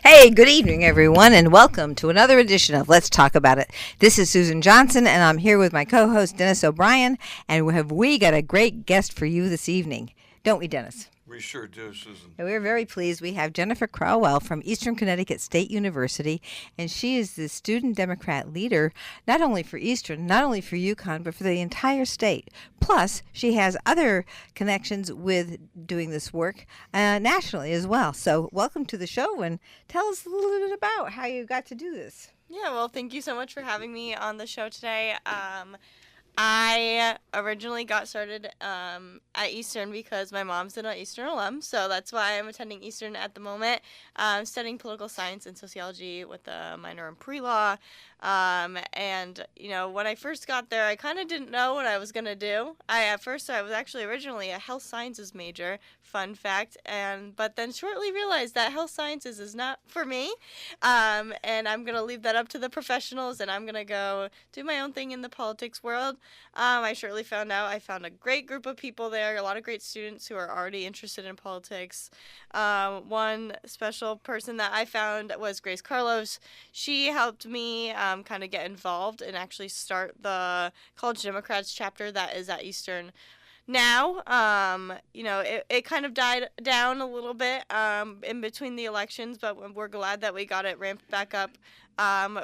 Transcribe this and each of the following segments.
Hey, good evening, everyone, and welcome to another edition of Let's Talk About It. This is Susan Johnson, and I'm here with my co-host, Dennis O'Brien, and we got a great guest for you this evening. Don't we, Dennis? We sure do, Susan. And we're very pleased. We have Jennifer Crowell from Eastern Connecticut State University, and she is the student Democrat leader, not only for Eastern, not only for UConn, but for the entire state. Plus, she has other connections with doing this work nationally as well. So welcome to the show, and tell us a little bit about how you got to do this. Yeah, well, thank you so much for having me on the show today. I originally got started at Eastern because my mom's an Eastern alum, so that's why I'm attending Eastern at the moment. Studying political science and sociology with a minor in pre-law. And, you know, when I first got there, I kind of didn't know what I was going to do. I was actually originally a health sciences major, fun fact, but then shortly realized that health sciences is not for me. And I'm going to leave that up to the professionals, and I'm going to go do my own thing in the politics world. I shortly found out I found a great group of people there, a lot of great students who are already interested in politics. One special person that I found was Grace Carlos. She helped me kind of get involved and actually start the College Democrats chapter that is at Eastern now. It kind of died down a little bit in between the elections, but we're glad that we got it ramped back up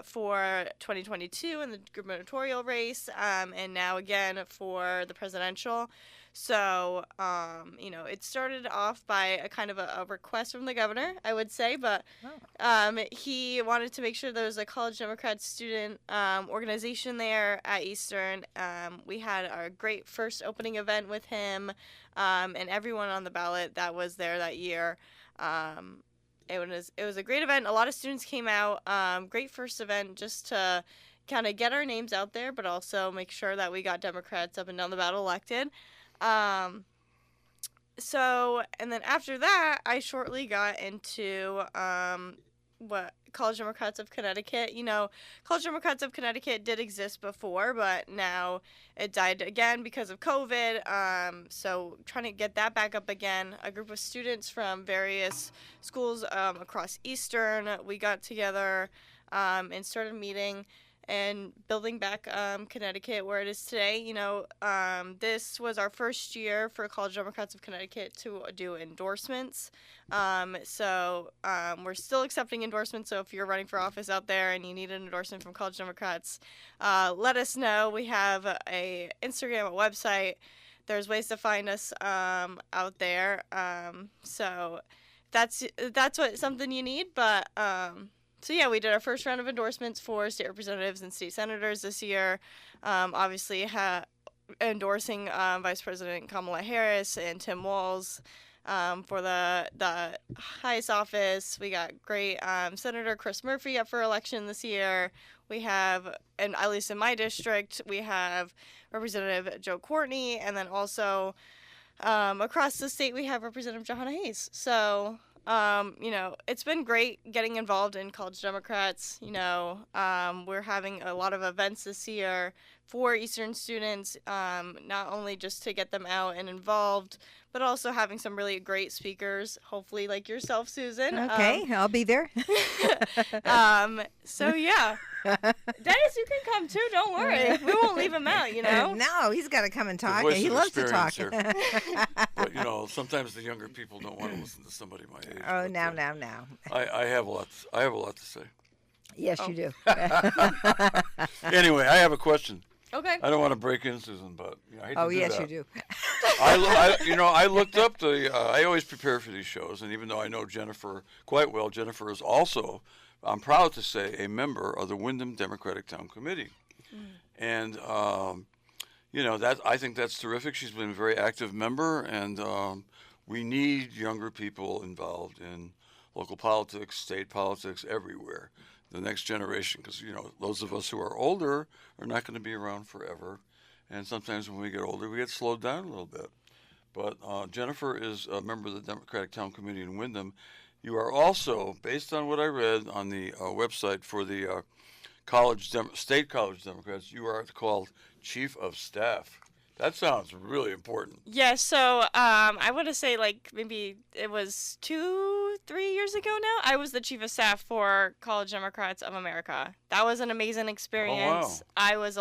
for 2022 in the gubernatorial race, and now again for the presidential. So, it started off by a kind of a request from the governor, I would say, but he wanted to make sure there was a College Democrat student organization there at Eastern. We had our great first opening event with him, and everyone on the ballot that was there that year. It was a great event. A lot of students came out. Great first event just to kind of get our names out there, but also make sure that we got Democrats up and down the ballot elected. And then after that, I shortly got into College Democrats of Connecticut. You know, College Democrats of Connecticut did exist before, but now it died again because of COVID. So trying to get that back up again. A group of students from various schools across Eastern, we got together and started meeting and building back Connecticut where it is today. You know, this was our first year for College Democrats of Connecticut to do endorsements. So we're still accepting endorsements. So if you're running for office out there and you need an endorsement from College Democrats, let us know. We have a Instagram, a website. There's ways to find us out there. So that's something you need, but. So yeah, we did our first round of endorsements for state representatives and state senators this year. Obviously, endorsing Vice President Kamala Harris and Tim Walz for the highest office. We got great Senator Chris Murphy up for election this year. We have, and at least in my district, we have Representative Joe Courtney, and then also across the state we have Representative Johanna Hayes. So. It's been great getting involved in College Democrats. We're having a lot of events this year for Eastern students, not only just to get them out and involved, but also having some really great speakers, hopefully like yourself, Susan. Okay, I'll be there. So yeah. Dennis, you can come too, don't worry. We won't leave him out, No, he's got to come and talk. Voice He of loves to talk. experience here. But, sometimes the younger people don't want to listen to somebody my age. Oh, but, now. I have a lot to say. Yes, you do. Anyway, I have a question. Okay. I don't want to break in, Susan, but I hate to do yes, that. you do. I looked up I always prepare for these shows, and even though I know Jennifer quite well, Jennifer is also, I'm proud to say, a member of the Windham Democratic Town Committee. And, I think that's terrific. She's been a very active member, and we need younger people involved in local politics, state politics, everywhere. The next generation, because, those of us who are older are not going to be around forever. And sometimes when we get older, we get slowed down a little bit. But Jennifer is a member of the Democratic Town Committee in Windham. You are also, based on what I read on the website for the State College Democrats, you are called Chief of Staff. That sounds really important. Yeah, so I want to say like maybe it was 3 years ago now. I was the chief of staff for College Democrats of America. That was an amazing experience. I was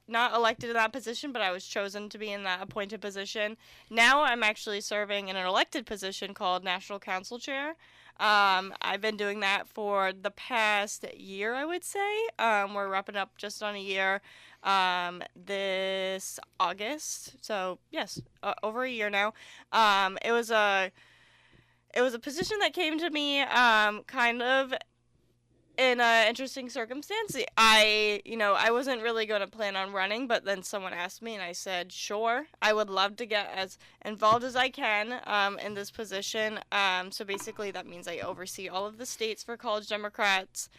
not elected in that position, but I was chosen to be in that appointed position. Now I'm actually serving in an elected position called National Council Chair. I've been doing that for the past year, I would say. We're wrapping up just on a year this August. So yes, over a year now. It was a position that came to me kind of in an interesting circumstance. I wasn't really going to plan on running, but then someone asked me, and I said, sure, I would love to get as involved as I can in this position. So basically, that means I oversee all of the states for College Democrats.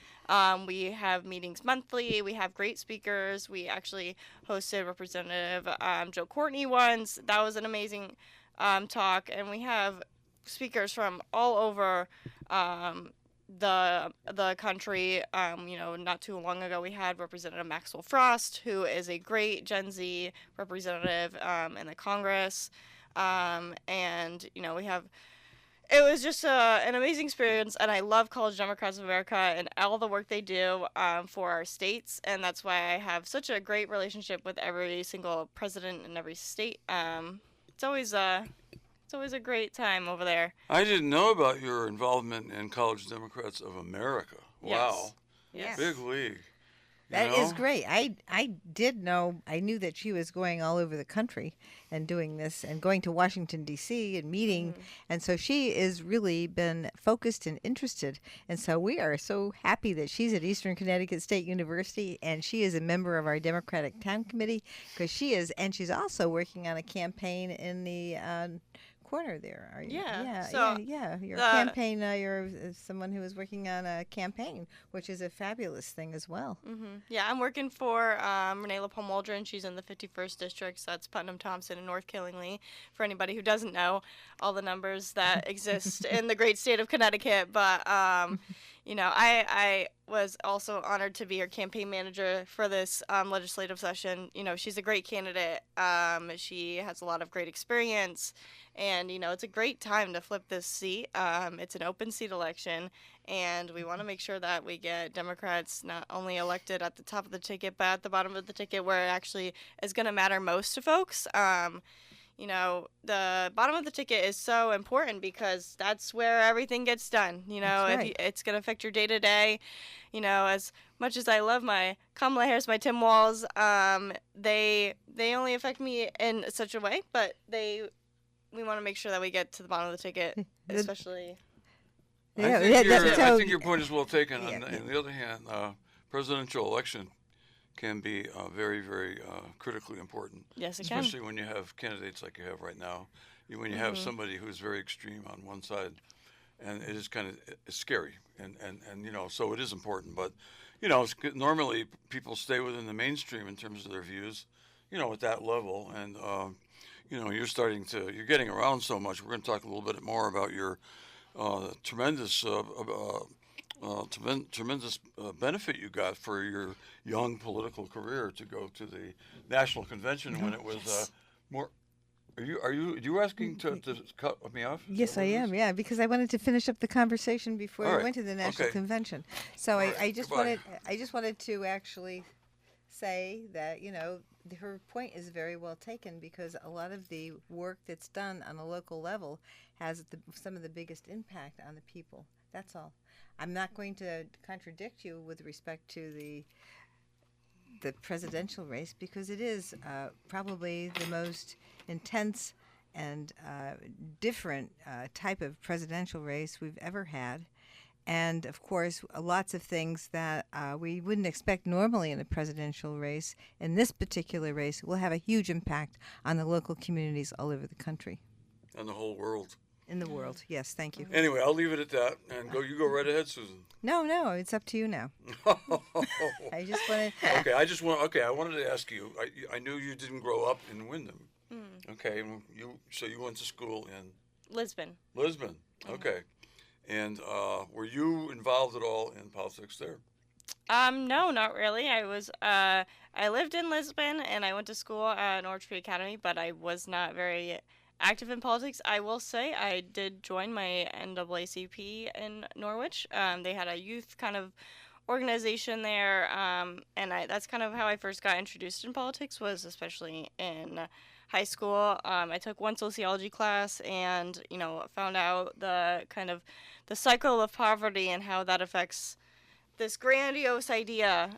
We have meetings monthly. We have great speakers. We actually hosted Representative Joe Courtney once. That was an amazing talk, and we have speakers from all over the country. Not too long ago we had Representative Maxwell Frost, who is a great Gen Z representative in the Congress, and we have. It was just an amazing experience, and I love College Democrats of America and all the work they do for our states, and that's why I have such a great relationship with every single president in every state. It's always a great time over there. I didn't know about your involvement in College Democrats of America. Wow. Yes. Big league. That is great. I knew that she was going all over the country and doing this and going to Washington, D.C. and meeting. And so she has really been focused and interested. And so we are so happy that she's at Eastern Connecticut State University and she is a member of our Democratic Town Committee because she's also working on a campaign in the corner there. Are you? Yeah. Your campaign. You're someone who is working on a campaign, which is a fabulous thing as well. Yeah, I'm working for Renee LaPalme Waldron. She's in the 51st district. So that's Putnam, Thompson, and North Killingly. For anybody who doesn't know all the numbers that exist in the great state of Connecticut, but I was also honored to be her campaign manager for this legislative session. She's a great candidate. She has a lot of great experience. And, it's a great time to flip this seat. It's an open seat election, and we want to make sure that we get Democrats not only elected at the top of the ticket, but at the bottom of the ticket where it actually is going to matter most to folks. The bottom of the ticket is so important because that's where everything gets done. That's right. It's going to affect your day-to-day. As much as I love my Kamala Harris, my Tim Walz, they only affect me in such a way, but we want to make sure that we get to the bottom of the ticket, especially. I think your point is well taken. Yeah. On the other hand, presidential election can be very, very critically important. Yes, it can. Especially when you have candidates like you have right now. When you have somebody who's very extreme on one side, and it is it's scary, and so it is important. But normally people stay within the mainstream in terms of their views, at that level, and you're getting around so much. We're going to talk a little bit more about your tremendous benefit you got for your young political career to go to the national convention when it was more. Are you asking to cut me off? Yes, I am. Yeah, because I wanted to finish up the conversation before All we went to the national convention. So I just wanted to actually say that her point is very well taken because a lot of the work that's done on a local level has some of the biggest impact on the people. That's all. I'm not going to contradict you with respect to the presidential race because it is probably the most intense and different type of presidential race we've ever had. And, of course, lots of things that we wouldn't expect normally in a presidential race, in this particular race, will have a huge impact on the local communities all over the country. And the whole world. In the world, yes, thank you. Anyway, I'll leave it at that, and you go right ahead, Susan. No, it's up to you now. I just wanted. I wanted to ask you. I knew you didn't grow up in Windham. Okay, and you went to school in Lisbon. Okay, and were you involved at all in politics there? No, not really. I lived in Lisbon and I went to school at Norwich Free Academy, but I was not very active in politics. I will say I did join my NAACP in Norwich. They had a youth kind of organization there, and that's kind of how I first got introduced in politics, was especially in high school. I took one sociology class and, found out the kind of the cycle of poverty and how that affects this grandiose idea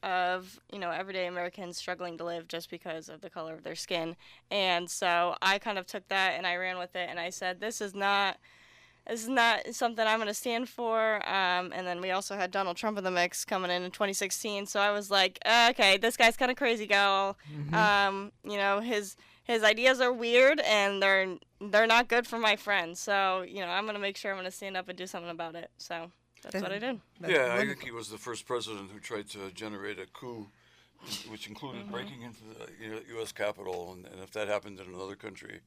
of everyday Americans struggling to live just because of the color of their skin. And so I kind of took that and I ran with it, and I said, this is not something I'm going to stand for. And then we also had Donald Trump in the mix coming in 2016, so I was like, okay, this guy's kind of crazy, gal. His ideas are weird and they're not good for my friends. So I'm going to make sure I'm going to stand up and do something about it. So. That's what I did. Yeah, I think he was the first president who tried to generate a coup, which included breaking into the U.S. Capitol, and if that happened in another country,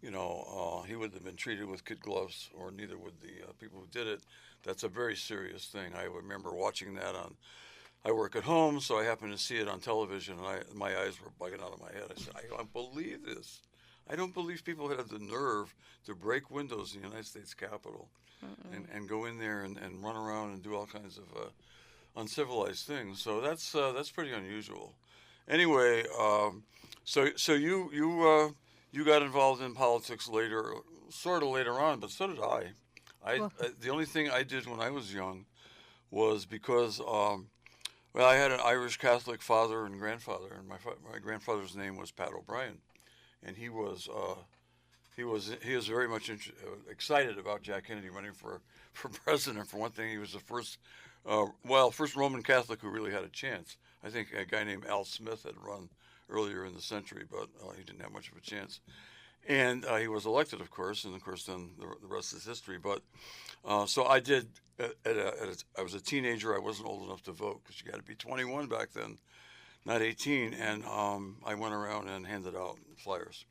he would have been treated with kid gloves, or neither would the people who did it. That's a very serious thing. I remember watching that I work at home, so I happened to see it on television, and my eyes were bugging out of my head. I said, I don't believe this. I don't believe people have the nerve to break windows in the United States Capitol. And go in there and run around and do all kinds of uncivilized things. So that's pretty unusual. Anyway, so you got involved in politics later, sort of later on, but so did I. The only thing I did when I was young was because I had an Irish Catholic father and grandfather, and my grandfather's name was Pat O'Brien, and he was very much excited about Jack Kennedy running for president. For one thing, he was the first Roman Catholic who really had a chance. I think a guy named Al Smith had run earlier in the century, but he didn't have much of a chance. And he was elected, of course, and of course then the rest is history. But so I did. I was a teenager. I wasn't old enough to vote because you got to be 21 back then, not 18. And I went around and handed out flyers.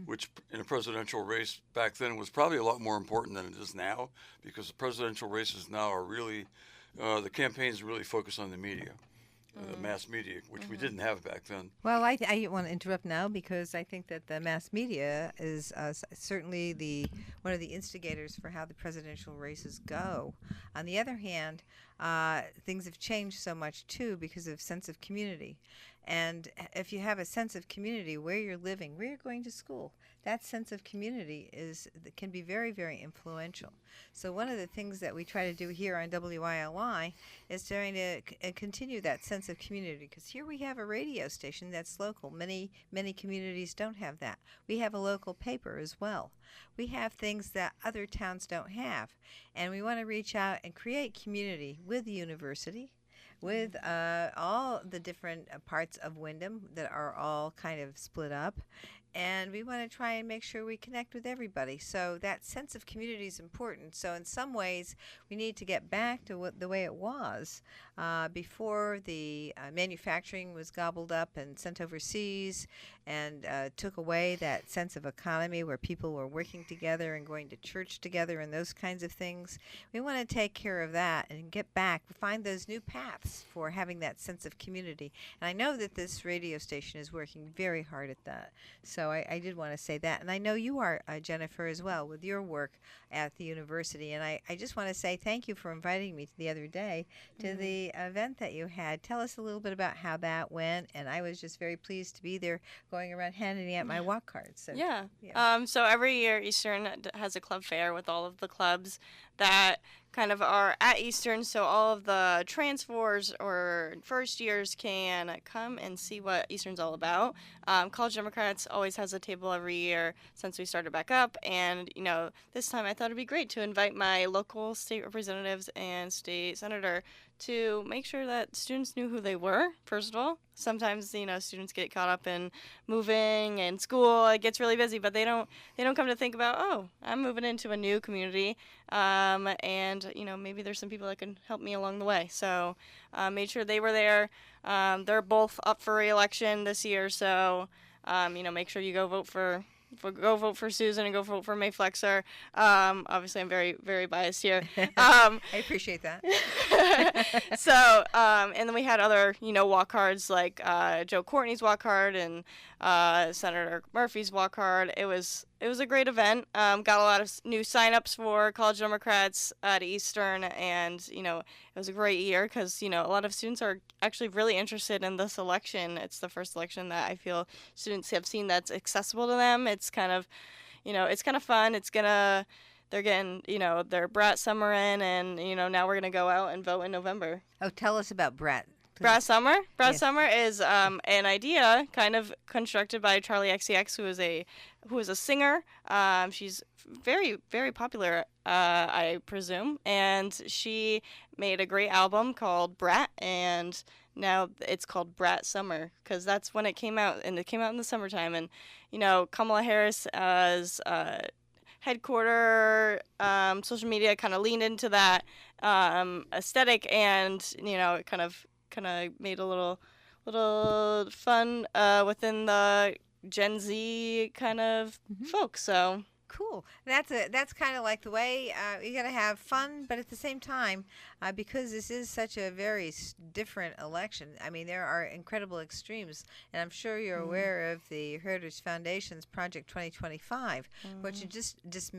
Which in a presidential race back then was probably a lot more important than it is now, because the presidential races now are really, the campaigns really focus on the media, the mass media, which we didn't have back then. Well, I want to interrupt now because I think that the mass media is certainly one of the instigators for how the presidential races go. On the other hand, things have changed so much too because of sense of community. And if you have a sense of community where you're living, where you're going to school, that sense of community can be very, very influential. So one of the things that we try to do here on WILY is trying to continue that sense of community, because here we have a radio station that's local. Many communities don't have that. We have a local paper as well. We have things that other towns don't have, and we want to reach out and create community with the university, with all the different parts of Windham that are all kind of split up. And we want to try and make sure we connect with everybody. So that sense of community is important. So in some ways, we need to get back to the way it was before the manufacturing was gobbled up and sent overseas and took away that sense of economy where people were working together and going to church together and those kinds of things. We want to take care of that and get back, find those new paths for having that sense of community. And I know that this radio station is working very hard at that. So I did want to say that. And I know you are, Jennifer, as well, with your work at the university. And I just want to say thank you for inviting me the other day to the event that you had. Tell us a little bit about how that went. And I was just very pleased to be there going around handing out my walk cards. So, yeah. So every year Eastern has a club fair with all of the clubs that kind of are at Eastern, so all of the transfers or first years can come and see what Eastern's all about. College Democrats always has a table every year since we started back up, and this time I thought it'd be great to invite my local state representatives and state senator to make sure that students knew who they were, first of all. Sometimes, students get caught up in moving and school. It gets really busy, but they don't come to think about, oh, I'm moving into a new community, and maybe there's some people that can help me along the way. So made sure they were there. They're both up for re-election this year, so make sure you go vote for go vote for Susan and go vote for May Flexer. Obviously, I'm very, very biased here. I appreciate that. So, and then we had other, walk cards like Joe Courtney's walk card and Senator Murphy's walk card. It was a great event. Got a lot of new signups for College Democrats at Eastern, and it was a great year because a lot of students are actually really interested in this election. It's the first election that I feel students have seen that's accessible to them. It's kind of, it's kind of fun. They're getting, their Brat Summer in, and, now we're going to go out and vote in November. Oh, tell us about Brat. Brat Summer? Brat Yes. Summer is an idea kind of constructed by Charlie XCX, who is a singer. She's very, very popular, I presume. And she made a great album called Brat, and now it's called Brat Summer because that's when it came out, and it came out in the summertime. And, Kamala Harris as headquarter social media kind of leaned into that aesthetic, and it kind of made a little fun within the Gen Z kind of folks. So Cool. That's kind of like the way you got to have fun, but at the same time, because this is such a very different election. I mean, there are incredible extremes, and I'm sure you're aware of the Heritage Foundation's Project 2025, which is just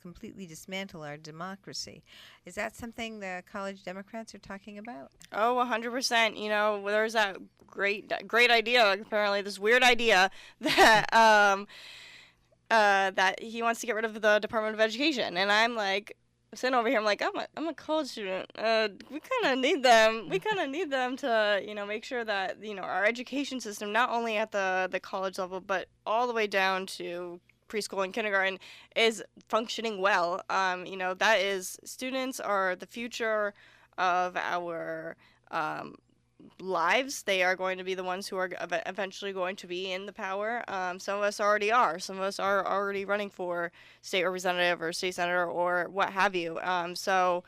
completely dismantle our democracy. Is that something the college Democrats are talking about? Oh, 100%. There's that great idea. Apparently, this weird idea that that he wants to get rid of the Department of Education, and I'm like sitting over here. I'm like, I'm a college student. We kind of need them. We kind of need them to make sure that our education system, not only at the college level, but all the way down to preschool and kindergarten, is functioning well. That is, students are the future of our lives. They are going to be the ones who are eventually going to be in the power. Some of us already are. Some of us are already running for state representative or state senator or what have you. So,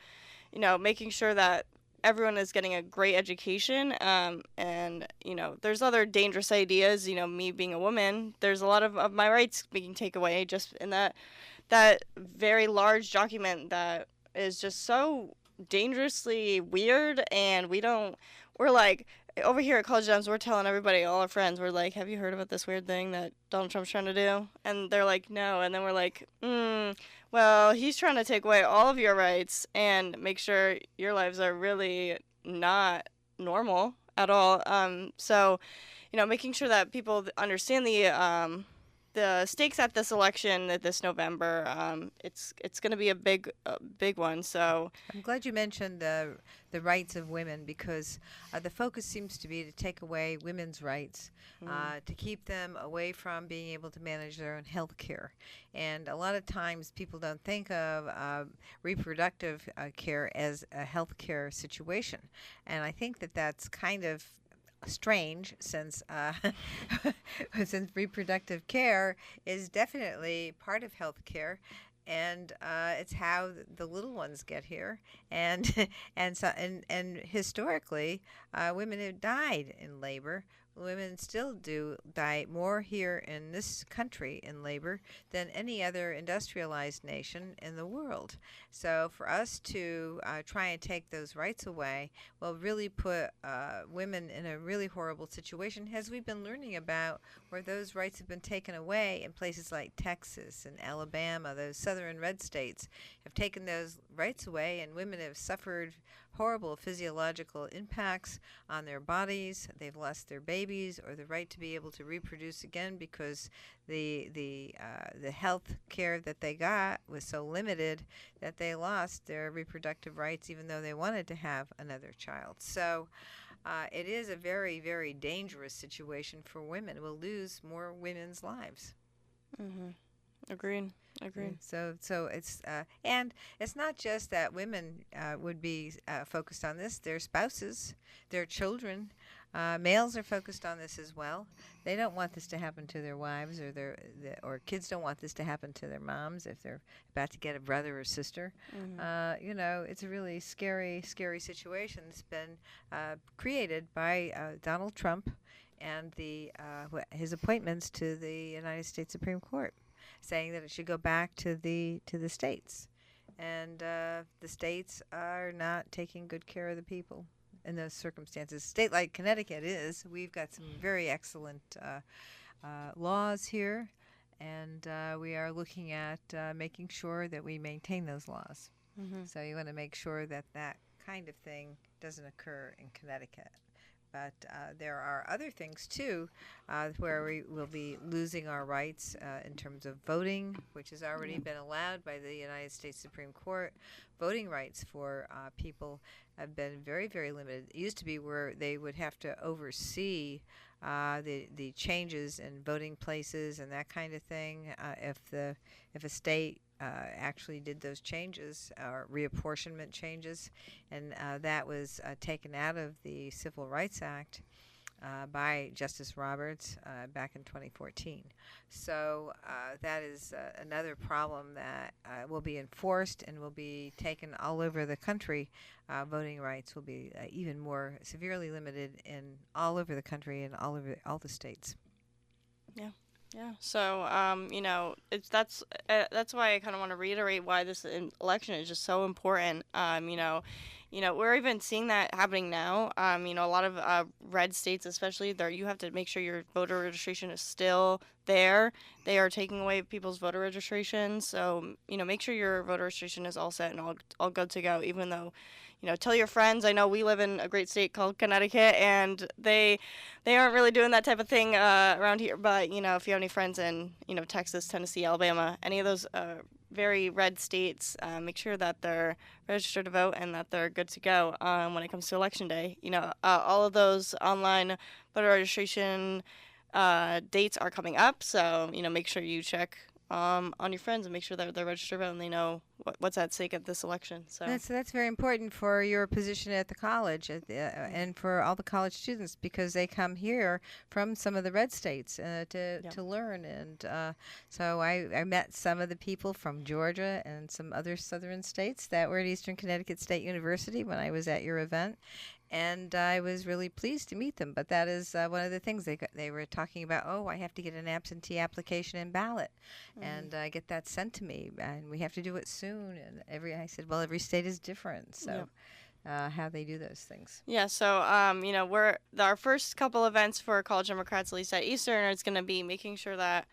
making sure that everyone is getting a great education. And, there's other dangerous ideas. Me being a woman, there's a lot of my rights being taken away just in that very large document that is just so dangerously weird. And we're like, over here at College Dems, we're telling everybody, all our friends, we're like, have you heard about this weird thing that Donald Trump's trying to do? And they're like, no. And then we're like, well, he's trying to take away all of your rights and make sure your lives are really not normal at all. So, making sure that people understand the stakes at this election this November, it's going to be a big one. So I'm glad you mentioned the rights of women, because the focus seems to be to take away women's rights, to keep them away from being able to manage their own health care. And a lot of times people don't think of reproductive care as a health care situation. And I think that that's kind of strange, since since reproductive care is definitely part of health care, and it's how the little ones get here, and and historically women have died in labor. Women still do die more here in this country in labor than any other industrialized nation in the world. So for us to try and take those rights away will really put women in a really horrible situation, as we've been learning about where those rights have been taken away in places like Texas and Alabama. Those southern red states have taken those rights away, and women have suffered horrible physiological impacts on their bodies. They've lost their babies or the right to be able to reproduce again, because the health care that they got was so limited that they lost their reproductive rights, even though they wanted to have another child. So it is a very, very dangerous situation for women. We'll lose more women's lives. Agreed. So it's and it's not just that women would be focused on this. Their spouses, their children, males are focused on this as well. They don't want this to happen to their wives, or or kids don't want this to happen to their moms if they're about to get a brother or sister. It's a really scary situation. It's been created by Donald Trump and his appointments to the United States Supreme Court, saying that it should go back to the states, and the states are not taking good care of the people in those circumstances. A state like Connecticut is. We've got some very excellent laws here, and we are looking at making sure that we maintain those laws. So you want to make sure that that kind of thing doesn't occur in Connecticut. But there are other things, too, where we will be losing our rights in terms of voting, which has already been allowed by the United States Supreme Court. Voting rights for people have been very, very limited. It used to be where they would have to oversee the changes in voting places and that kind of thing. If a state actually did those changes, or reapportionment changes, and that was taken out of the Civil Rights Act by Justice Roberts back in 2014. So that is another problem that will be enforced and will be taken all over the country. Voting rights will be even more severely limited in all over the country and all over all the states. Yeah. Yeah. So, that's why I kind of want to reiterate why this election is just so important. We're even seeing that happening now. A lot of red states, especially, there you have to make sure your voter registration is still there. They are taking away people's voter registration. So, make sure your voter registration is all set and all good to go, even though, tell your friends. I know we live in a great state called Connecticut, and they aren't really doing that type of thing around here. But, if you have any friends in, Texas, Tennessee, Alabama, any of those very red states, make sure that they're registered to vote and that they're good to go when it comes to Election Day. All of those online voter registration dates are coming up, so, make sure you check on your friends and make sure that they're registered to vote and they know what's at stake at this election. So that's very important for your position at the college and for all the college students, because they come here from some of the red states to learn. And so I met some of the people from Georgia and some other southern states that were at Eastern Connecticut State University when I was at your event. And I was really pleased to meet them. But that is one of the things they were talking about. Oh, I have to get an absentee application and ballot, and get that sent to me, and we have to do it soon. And I said, well, every state is different, so how they do those things. Yeah. So we're our first couple events for College Democrats, at least at Eastern, is going to be making sure that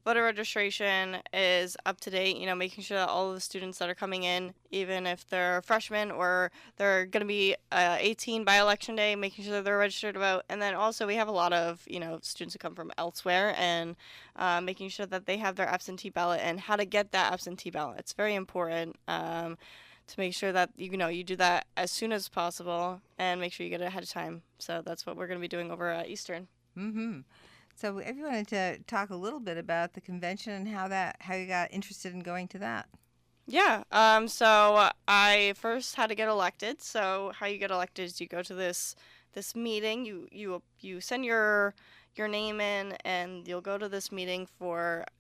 voter registration is up to date, making sure that all of the students that are coming in, even if they're freshmen or they're going to be 18 by Election Day, making sure that they're registered to vote. And then also we have a lot of, students who come from elsewhere, and making sure that they have their absentee ballot and how to get that absentee ballot. It's very important to make sure that, you do that as soon as possible and make sure you get it ahead of time. So that's what we're going to be doing over at Eastern. Mm-hmm. So if you wanted to talk a little bit about the convention and how you got interested in going to that. Yeah. So I first had to get elected. So how you get elected is you go to this meeting. You send your name in, and you'll go to this meeting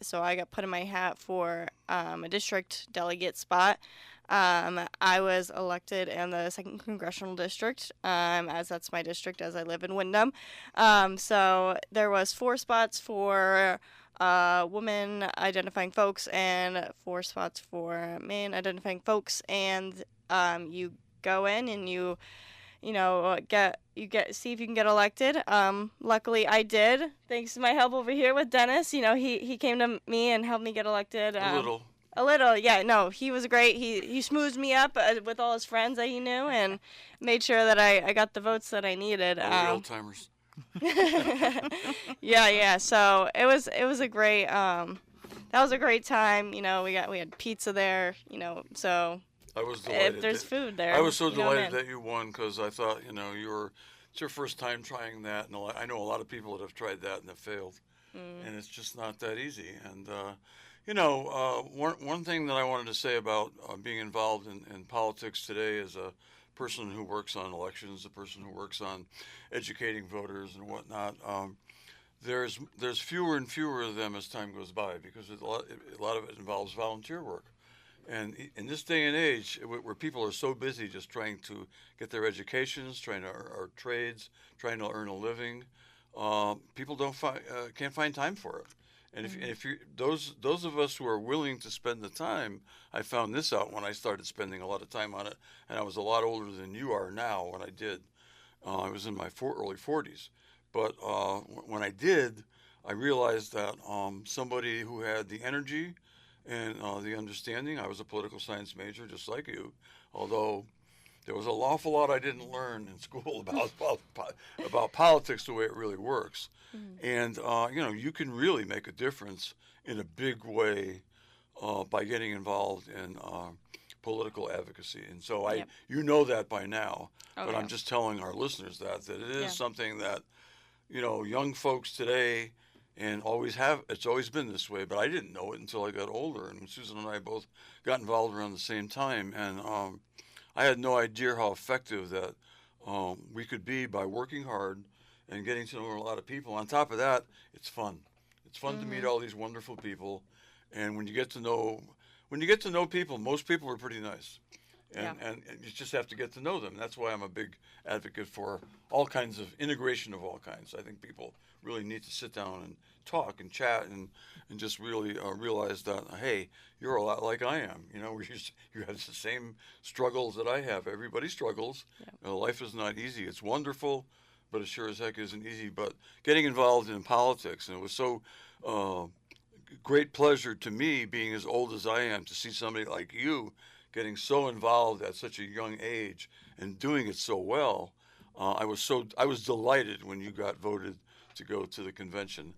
so I got put in my hat for a district delegate spot. I was elected in the 2nd Congressional District, as that's my district, as I live in Windham. So there was 4 spots for women identifying folks and 4 spots for men identifying folks, and you go in and you see if you can get elected. Luckily I did, thanks to my help over here with Dennis. He came to me and helped me get elected. A little, yeah. No, he was great. He smoothed me up with all his friends that he knew and made sure that I got the votes that I needed. Old timers. Yeah. So it was a great that was a great time. We had pizza there. So I was delighted. If there's food there. I was so delighted that you won, because I thought it's your first time trying that, and I know a lot of people that have tried that and have failed, and it's just not that easy. And one thing that I wanted to say about being involved in politics today as a person who works on elections, a person who works on educating voters and whatnot, there's fewer and fewer of them as time goes by, because a lot of it involves volunteer work. And in this day and age, where people are so busy just trying to get their educations, or trades, trying to earn a living, people can't find time for it. And if you those of us who are willing to spend the time, I found this out when I started spending a lot of time on it, and I was a lot older than you are now when I did. I was in my early 40s, but when I did, I realized that somebody who had the energy and the understanding. I was a political science major, just like you, although there was an awful lot I didn't learn in school about politics the way it really works. And you can really make a difference in a big way by getting involved in political advocacy. And so you know that by now, but I'm just telling our listeners that it is something that young folks today and it's always been this way, but I didn't know it until I got older. And Susan and I both got involved around the same time, and I had no idea how effective that we could be by working hard and getting to know a lot of people. On top of that, it's fun. It's fun to meet all these wonderful people, and when you get to know people, most people are pretty nice. And you just have to get to know them. That's why I'm a big advocate for all kinds of integration of all kinds. I think people really need to sit down and talk and chat and just really realize that, hey, you're a lot like I am. You have the same struggles that I have. Everybody struggles. Life is not easy. It's wonderful, but it sure as heck isn't easy. But getting involved in politics, and it was so great pleasure to me, being as old as I am, to see somebody like you getting so involved at such a young age and doing it so well. I was delighted when you got voted to go to the convention.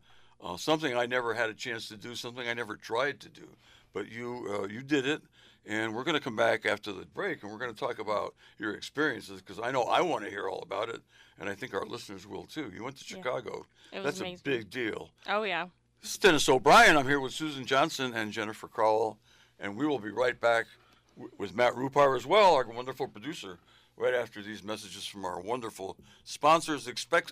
Something I never had a chance to do, something I never tried to do, but you did it. And we're going to come back after the break, and we're going to talk about your experiences, because I know I want to hear all about it, and I think our listeners will too. You went to Chicago. That's amazing. A big deal. Oh, yeah. This is Dennis O'Brien. I'm here with Susan Johnson and Jennifer Crowell, and we will be right back with Matt Rupar as well, our wonderful producer, right after these messages from our wonderful sponsors,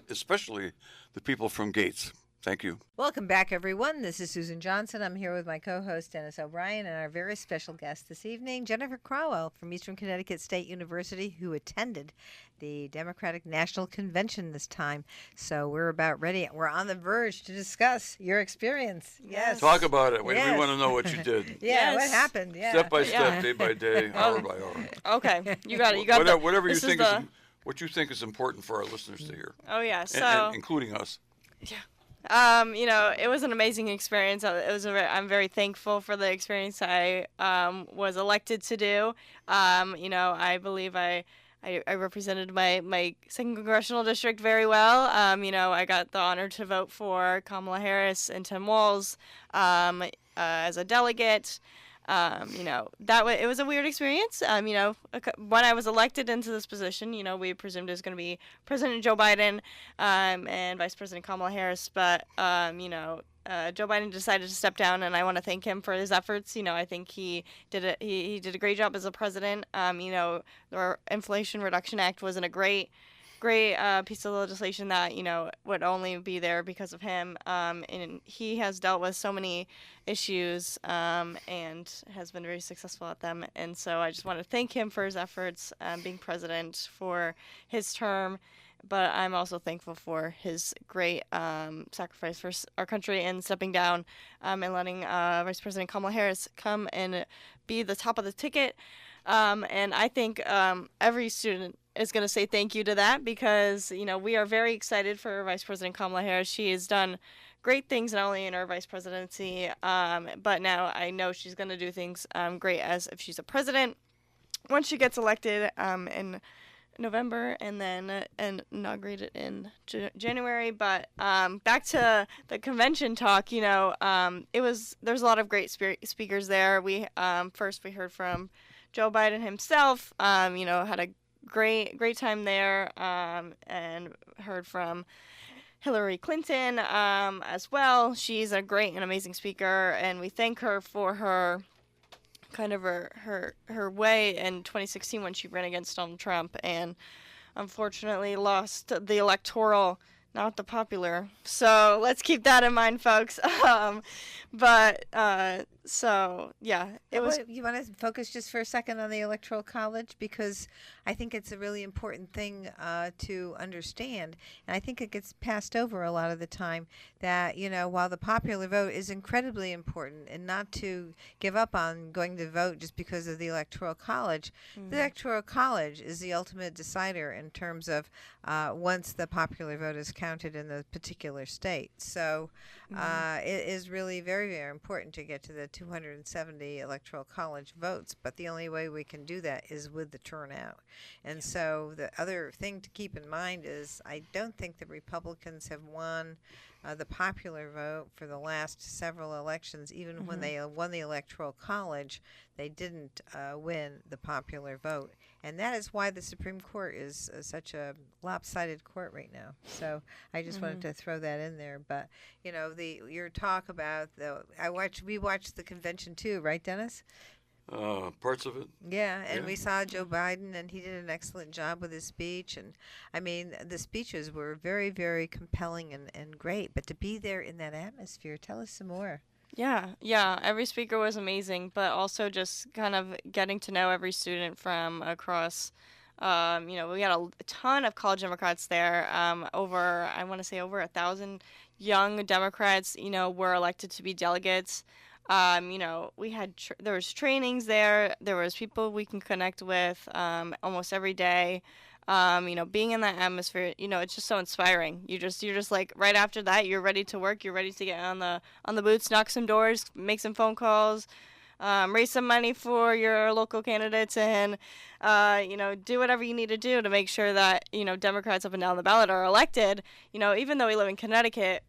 especially the people from Gates. Thank you. Welcome back, everyone. This is Susan Johnson. I'm here with my co-host, Dennis O'Brien, and our very special guest this evening, Jennifer Crowell from Eastern Connecticut State University, who attended the Democratic National Convention this time. So we're about ready. We're on the verge to discuss your experience. Yes. Talk about it. We want to know what you did. What happened? Yeah. Step by step, day by day, hour by hour. Okay. You got it. Whatever you think what you think is important for our listeners to hear. Oh, yeah. And including us. Yeah. It was an amazing experience. I'm very thankful for the experience I was elected to do. I believe I represented my second congressional district very well. I got the honor to vote for Kamala Harris and Tim Walz as a delegate. It was a weird experience. When I was elected into this position, we presumed it was going to be President Joe Biden and Vice President Kamala Harris. But, Joe Biden decided to step down, and I want to thank him for his efforts. I think he did a great job as a president. The Inflation Reduction Act was a great piece of legislation that would only be there because of him, and he has dealt with so many issues and has been very successful at them. And so I just want to thank him for his efforts being president for his term, but I'm also thankful for his great sacrifice for our country and stepping down and letting Vice President Kamala Harris come and be the top of the ticket. And I think every student is going to say thank you to that, because, we are very excited for Vice President Kamala Harris. She has done great things not only in her vice presidency, but now I know she's going to do things great as if she's a president once she gets elected in November and then inaugurated in January. But back to the convention talk, there's a lot of great speakers there. First we heard from Joe Biden himself, had a great time there, and heard from Hillary Clinton as well. She's a great and amazing speaker, and we thank her for her way in 2016 when she ran against Donald Trump and unfortunately lost the electoral, not the popular. So let's keep that in mind, folks. But So yeah, it was. You want to focus just for a second on the Electoral College, because I think it's a really important thing to understand, and I think it gets passed over a lot of the time. That while the popular vote is incredibly important, and not to give up on going to vote just because of the Electoral College, the Electoral College is the ultimate decider in terms of once the popular vote is counted in the particular state. So it is really very, very important to get to the 270 Electoral College votes, but the only way we can do that is with the turnout. And so the other thing to keep in mind is I don't think the Republicans have won the popular vote for the last several elections. Even when they won the Electoral College, they didn't win the popular vote. And that is why the Supreme Court is such a lopsided court right now. So I just wanted to throw that in there. But your talk about we watched the convention too, right, Dennis? Parts of it. Yeah, and Yeah. we saw Joe Biden, and he did an excellent job with his speech. And I mean, the speeches were very, very compelling and great. But to be there in that atmosphere, tell us some more. Yeah. Every speaker was amazing, but also just kind of getting to know every student from across. We had a ton of college Democrats there. I want to say over 1,000 young Democrats, were elected to be delegates. We had there was trainings there. There was people we can connect with almost every day. Being in that atmosphere, it's just so inspiring. You're just like right after that, you're ready to work. You're ready to get on the boots, knock some doors, make some phone calls, raise some money for your local candidates, and do whatever you need to do to make sure that Democrats up and down the ballot are elected. Even though we live in Connecticut,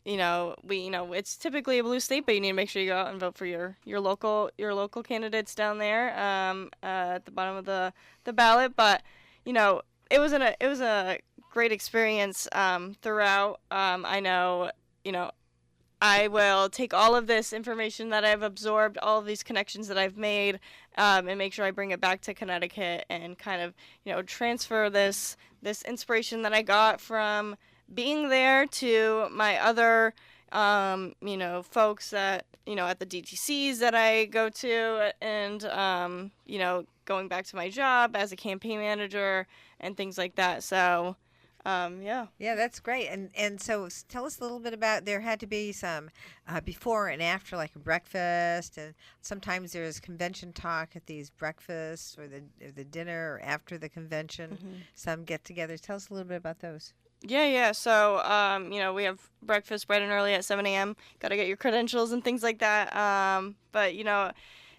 it's typically a blue state, but you need to make sure you go out and vote for your local candidates down there at the bottom of the ballot. But it was a great experience throughout. I know I will take all of this information that I've absorbed, all of these connections that I've made, and make sure I bring it back to Connecticut and kind of transfer this inspiration that I got from being there to my other, folks that, at the DTCs that I go to, and, going back to my job as a campaign manager and things like that. So, yeah. Yeah, that's great. And so tell us a little bit about, there had to be some before and after, like a breakfast, and sometimes there's convention talk at these breakfasts or the dinner or after the convention, some get-togethers. Tell us a little bit about those. Yeah. So, we have breakfast bright and early at 7 a.m. Got to get your credentials and things like that. But,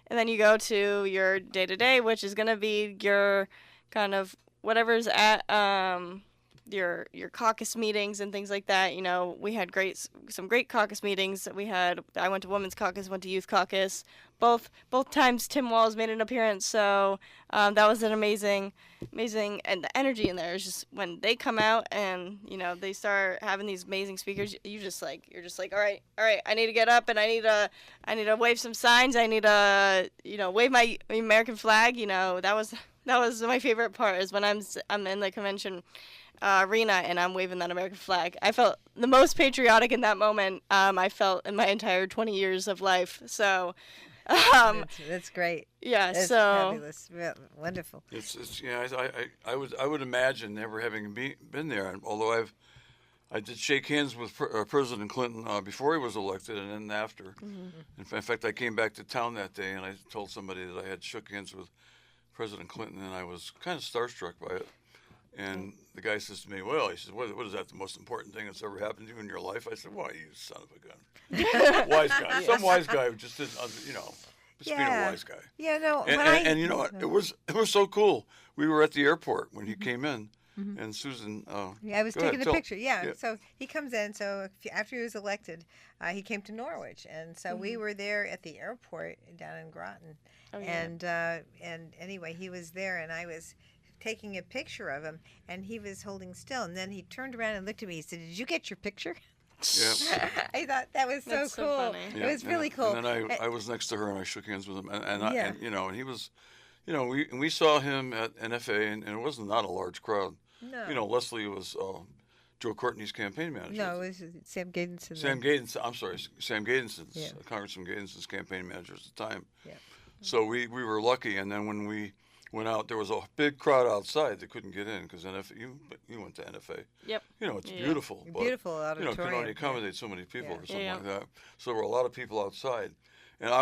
and then you go to your day-to-day, which is going to be your kind of whatever's at your caucus meetings and things like that. We had some great caucus meetings. I went to Women's Caucus, went to Youth Caucus. Both times Tim Walz made an appearance, so that was an amazing, and the energy in there is just, when they come out and they start having these amazing speakers, you're just like, all right, I need to get up and I need to wave some signs. I need to wave my American flag. That was my favorite part, is when I'm in the convention arena and I'm waving that American flag. I felt the most patriotic in that moment I felt in my entire 20 years of life. So. That's great. Yeah, that's so fabulous, wonderful. It's I would imagine, never having been there, and although I did shake hands with President Clinton before he was elected, and then after. In fact, I came back to town that day and I told somebody that I had shook hands with President Clinton, and I was kind of starstruck by it. And the guy says to me, well, he says, what is that, the most important thing that's ever happened to you in your life? I said, well, you son of a gun. Wise guy. Some wise guy who just didn't, just being a wise guy. Yeah, no. And you know what? It was so cool. We were at the airport when he came in, and Susan. I was taking a picture. Yeah. So he comes in. So after he was elected, he came to Norwich, and so we were there at the airport down in Groton. Oh, yeah. And anyway, he was there, and I was taking a picture of him, and he was holding still, and then he turned around and looked at me. He said, "Did you get your picture?" Yeah. I thought that was so cool. Yeah, it was really cool. And then I was next to her and I shook hands with him, and he was, we saw him at NFA, and it wasn't not a large crowd. No. Leslie was Joe Courtney's campaign manager. No, it was Sam Gadenson. Sam Gadenson. I'm sorry, Sam Gadenson's Yeah. Congressman Gadenson's campaign manager at the time. Yeah. So we were lucky, and then when we went out, there was a big crowd outside that couldn't get in because you went to NFA. Yep. You know, it's Yeah. beautiful. But, Beautiful you know, it auditorium. can only accommodate so many people Yeah. or something Yeah. like that. So there were a lot of people outside, and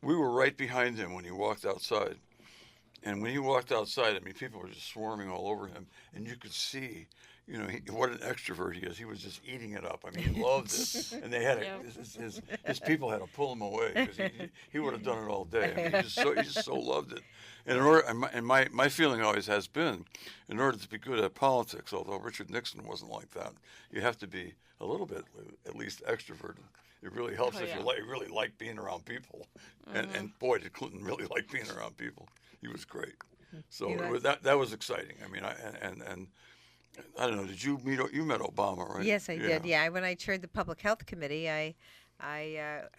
we were right behind him when he walked outside. And when he walked outside, I mean, people were just swarming all over him, and you could see, you know, what an extrovert he is. He was just eating it up. I mean, he loved it, and they had Yep. his people had to pull him away because he would have done it all day. I mean, he just so loved it. And my feeling always has been, in order to be good at politics, although Richard Nixon wasn't like that, you have to be a little bit, at least, extroverted. It really helps if you really like being around people. And boy, did Clinton really like being around people. He was great. So that was exciting. I mean, and I don't know. Did you met Obama, right? Yes, I did. Yeah, when I chaired the Public Health Committee, it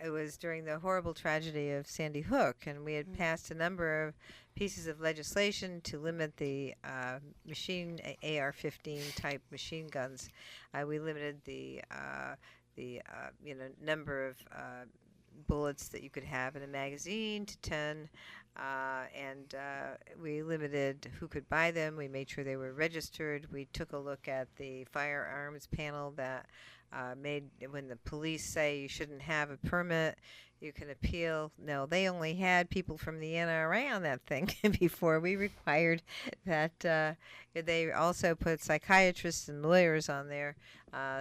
was during the horrible tragedy of Sandy Hook, and we had passed a number of pieces of legislation to limit the machine AR-15 type machine guns. We limited the number of bullets that you could have in a magazine to 10, and we limited who could buy them. We made sure they were registered. We took a look at the firearms panel that made when the police say you shouldn't have a permit, you can appeal. No, they only had people from the NRA on that thing before. We required that they also put psychiatrists and lawyers on there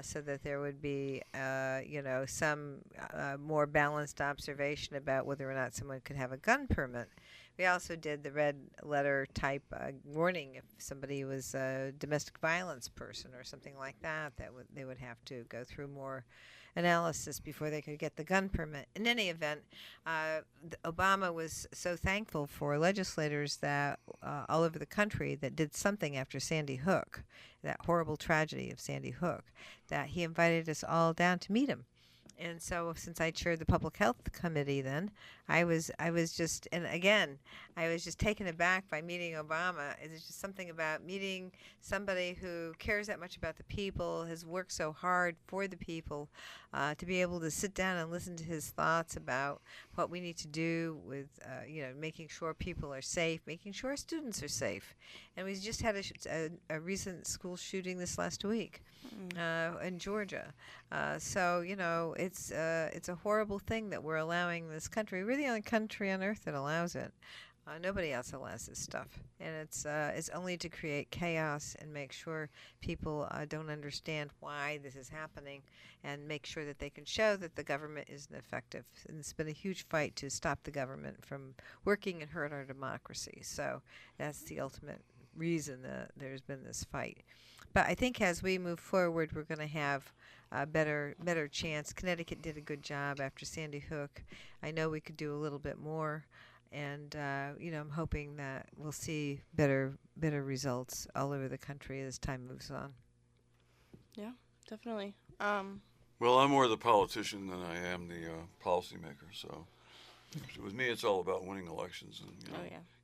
so that there would be, some more balanced observation about whether or not someone could have a gun permit. We also did the red letter type warning if somebody was a domestic violence person or something like that, they would have to go through more analysis before they could get the gun permit. In any event, Obama was so thankful for legislators that all over the country that did something after Sandy Hook, that horrible tragedy of Sandy Hook, that he invited us all down to meet him. And so, since I chaired the Public Health Committee, then I was just taken aback by meeting Obama. It's just something about meeting somebody who cares that much about the people, has worked so hard for the people, to be able to sit down and listen to his thoughts about what we need to do with, making sure people are safe, making sure our students are safe. And we just had a recent school shooting this last week in Georgia. So it's a horrible thing that we're allowing this country. We're the only country on earth that allows it. Nobody else allows this stuff, and it's only to create chaos and make sure people don't understand why this is happening, and make sure that they can show that the government isn't effective. And it's been a huge fight to stop the government from working and hurt our democracy. So that's the ultimate reason that there's been this fight. But I think as we move forward, we're going to have a better chance. Connecticut did a good job after Sandy Hook. I know we could do a little bit more, and I'm hoping that we'll see better results all over the country as time moves on. Yeah, definitely. Well, I'm more the politician than I am the policymaker. So with me, it's all about winning elections and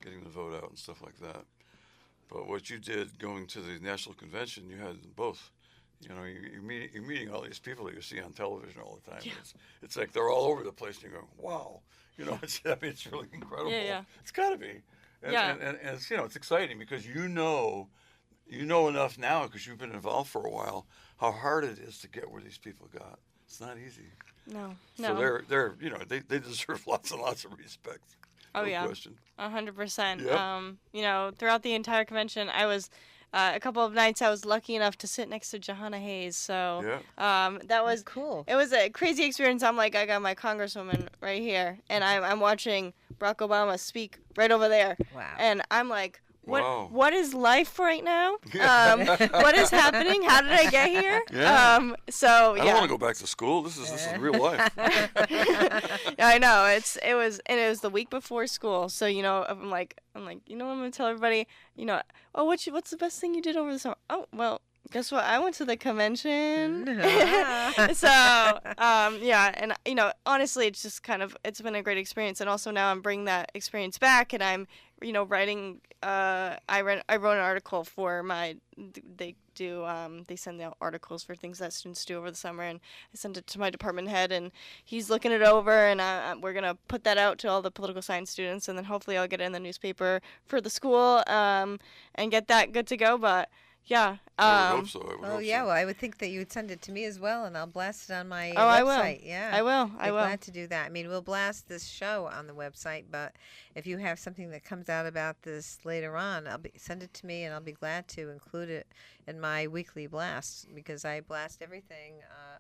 getting the vote out and stuff like that. But what you did going to the national convention, you had both. You're meeting all these people that you see on television all the time. Yeah. It's like they're all over the place, and you go, wow. It's really incredible. Yeah. It's got to be. And, Yeah. and it's it's exciting because you know enough now because you've been involved for a while how hard it is to get where these people got. It's not easy. No. So they're they deserve lots and lots of respect. Oh, no yeah. question. 100%. Yep. Throughout the entire convention, I was a couple of nights I was lucky enough to sit next to Jahana Hayes. So that was cool. It was a crazy experience. I'm like, I got my congresswoman right here, and I'm watching Barack Obama speak right over there. Wow. And I'm like, Wow. what is life right now? What is happening? How did I get here? Yeah. So yeah. I don't want to go back to school. This is real life. I know it was the week before school. So I'm like, I'm gonna tell everybody, what's the best thing you did over the summer? Oh well, Guess what? I went to the convention. Ah. So, yeah, and honestly, it's been a great experience, and also now I'm bringing that experience back, and I'm, writing. I wrote an article for they send out articles for things that students do over the summer, and I sent it to my department head, and he's looking it over, and we're gonna put that out to all the political science students, and then hopefully I'll get it in the newspaper for the school, and get that good to go, but. Yeah. I would hope so. I would Oh hope yeah, so. well, I would think that you would send it to me as well, and I'll blast it on my Oh, I will. website. Yeah, I will. Be glad to do that. I mean, we'll blast this show on the website, but if you have something that comes out about this later on, send it to me, and I'll be glad to include it in my weekly blasts, because I blast everything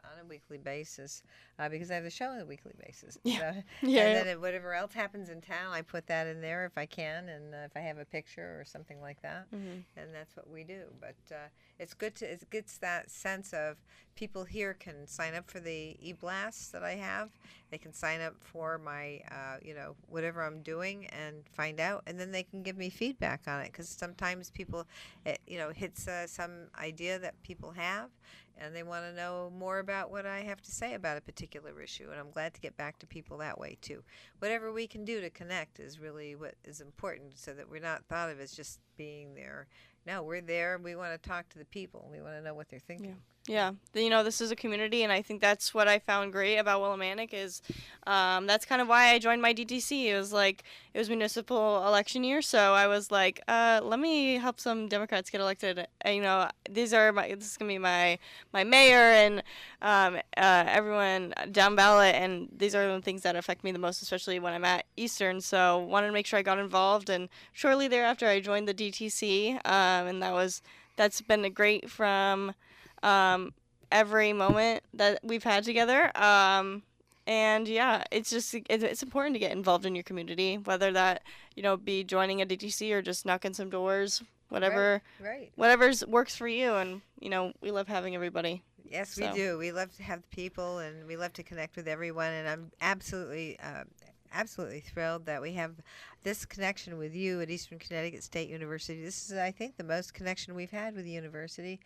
on a weekly basis, because I have the show on a weekly basis. Yeah. So, Yeah. And then whatever else happens in town, I put that in there if I can, and if I have a picture or something like that, and that's what we do. But it's good it gets that sense of people here can sign up for the e-blasts that I have. They can sign up for my, whatever I'm doing and find out, and then they can give me feedback on it, because sometimes people, hits some idea that people have, and they want to know more about what I have to say about a particular issue, and I'm glad to get back to people that way too. Whatever we can do to connect is really what is important, so that we're not thought of as just being there. No, we're there. We want to talk to the people. We want to know what they're thinking. Yeah, this is a community, and I think that's what I found great about Willimantic is that's kind of why I joined my DTC. It was municipal election year, so I was like, let me help some Democrats get elected. This is gonna be my mayor and everyone down ballot, and these are the things that affect me the most, especially when I'm at Eastern. So wanted to make sure I got involved, and shortly thereafter I joined the DTC, and that's been great from. Every moment that we've had together. And yeah, it's important to get involved in your community, whether that, be joining a DTC or just knocking some doors, whatever, Right. whatever's works for you. And, we love having everybody. Yes, we do. We love to have people, and we love to connect with everyone. And I'm absolutely thrilled that we have this connection with you at Eastern Connecticut State University. This is, I think, the most connection we've had with the university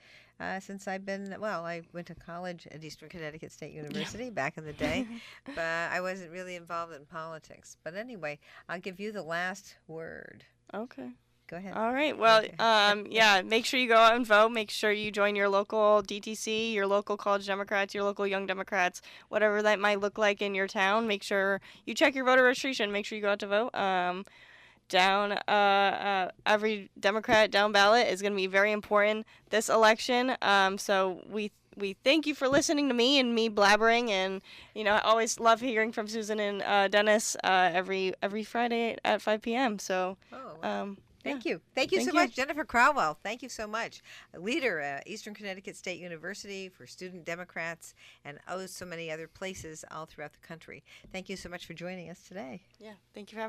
since I went to college at Eastern Connecticut State University back in the day, but I wasn't really involved in politics. But anyway, I'll give you the last word. Okay. Go ahead. All right. Well, Okay. make sure you go out and vote. Make sure you join your local DTC, your local College Democrats, your local Young Democrats, whatever that might look like in your town. Make sure you check your voter registration. Make sure you go out to vote. Every Democrat down ballot is going to be very important this election. So we thank you for listening to me and me blabbering, and I always love hearing from Susan and Dennis every Friday at 5 p.m. So. Thank you. Thank you so much, Jennifer Crowell. Thank you so much. A leader at Eastern Connecticut State University for Student Democrats and so many other places all throughout the country. Thank you so much for joining us today. Yeah, thank you for having me.